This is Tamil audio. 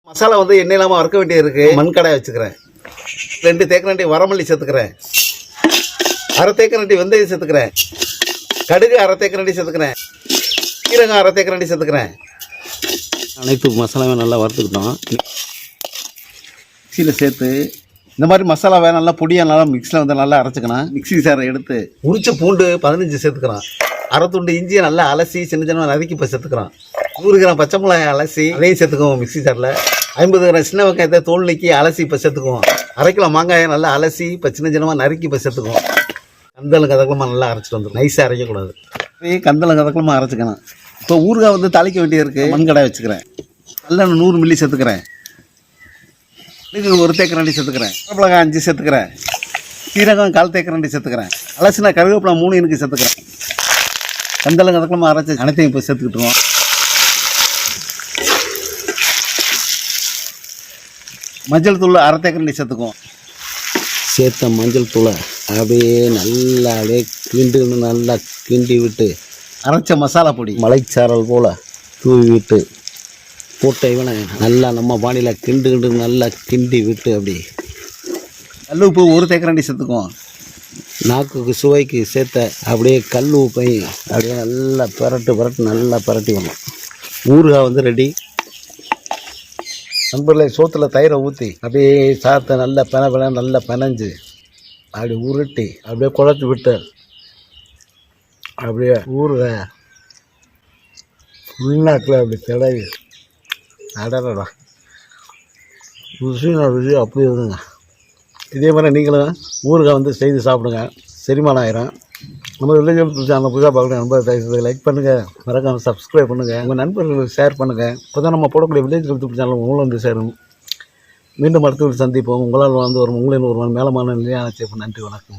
மசாலா வந்து எண்ணெய் இல்லாமல் வறுக்க வேண்டியது இருக்குது. மண் கடாய் வச்சுக்கிறேன். 2 தேக்கரண்டி வரமல்லி சேர்த்துக்கிறேன். அரை தேக்கரண்டி வெந்தயம் சேர்த்துக்கிறேன். கடுகு அரை தேக்கரண்டி சேர்த்துக்கிறேன். சீரகம் அரை தேக்கரண்டி சேர்த்துக்கிறேன். அனைத்து மசாலாவும் நல்லா வறுத்துக்கிட்டோம். மிக்சியில் சேர்த்து இந்த மாதிரி மசாலாவை நல்லா பொடியாக நல்லா மிக்ஸில் வந்து நல்லா அரைச்சிக்கணும். மிக்ஸி சாரை எடுத்து உரிச்ச பூண்டு 15 சேர்த்துக்கிறான். அரை துண்டு இஞ்சியை நல்லா அலசி சின்ன சின்ன நறுக்கி இப்போ சேர்த்துக்கிறான். 100 கிராம் பச்சை மிளகாய் அலசி அதையும் சேர்த்துக்குவோம். மிக்ஸி சாரில் 50 கிராம் சின்ன வெங்காயத்தை தோல் நீக்கி அலசி இப்போ சேர்த்துக்குவோம். 1/2 கிலோ மாங்காயை நல்லா அலசி இப்போ சின்ன சின்னமாக நறுக்கி இப்போ சேர்த்துக்குவோம். கந்தலும் கதக்கலமாக நல்லா அரைச்சிட்டு வந்துடும். நைஸாக அரைக்கக்கூடாது. கந்தலும் கதக்கலமாக அரைச்சிக்கணும். இப்போ ஊறுகாய் வந்து தாளிக்க வேண்டியது இருக்குது. மண் கடாய் வச்சுக்கிறேன். நல்லெண்ணெய் 100 மில்லி சேர்த்துக்கிறேன். இதுக்கு 1 தேக்கரண்டி சேர்த்துக்கிறேன். மிளகாய் 5 சேர்த்துக்கிறேன். சீரகம் 1/4 தேக்கரண்டி சேர்த்துக்கிறேன். அலசினா கருவேப்பிலை 3 எனக்கு சேர்த்துக்கிறேன். கந்தலும் கதக்கலமாக அரைச்சி அனைத்தையும் இப்போ சேர்த்துக்கிட்டுருவோம். மஞ்சள் தூள் 1/2 தேக்கரண்டி சேர்த்துக்குவோம். சேர்த்த மஞ்சள் தூளை அப்படியே நல்லா நல்லா கிண்டி விட்டு அரைச்ச மசாலா பொடி மலைச்சாரல் போல் தூவி விட்டு போட்ட இவனை நல்லா நம்ம பாடியில் கிண்டு நல்லா கிண்டி விட்டு அப்படி கல் உப்பு 1 தேக்கரண்டி சேர்த்துக்குவோம். நாக்குக்கு சுவைக்கு சேர்த்த அப்படியே கல் உப்பை அப்படியே நல்லா பரட்டு நல்லா பரட்டி வரணும். ஊறுகாய் வந்து ரெடி. நண்பர்களே, சோத்தில் தயிரை ஊற்றி அப்படியே சாத்தை நல்லா நல்லா பிணைஞ்சு அப்படி உருட்டி அப்படியே குழச்சி விட்டு அப்படியே ஊறுகாய் ஃபுல்லாக்கில் அப்படி தடவி அடடா ருசி அப்படி இருக்குங்க. இதே மாதிரி நீங்களும் ஊறுகாய் வந்து செய்து சாப்பிடுங்க. செரிமானம் ஆயிரும். நம்ம வில்லேஜ் சேனல் புதுசாக பார்க்குறேன். நண்பர் லைக் பண்ணுங்கள், மறக்காமல் சப்ஸ்கிரைப் பண்ணுங்கள், உங்கள் நண்பர்களுக்கு ஷேர் பண்ணுங்கள். இப்போ தான் நம்ம போடக்கூடிய வில்லேஜ் யூடியூப் சேனல் உங்களும் வந்து சேரும். மீண்டும் மருத்துவர்கள் சந்திப்போம். உங்களால் வந்து ஒரு உங்களின் ஒரு மேலமான நிலையான சேப்பு. நன்றி, வணக்கம்.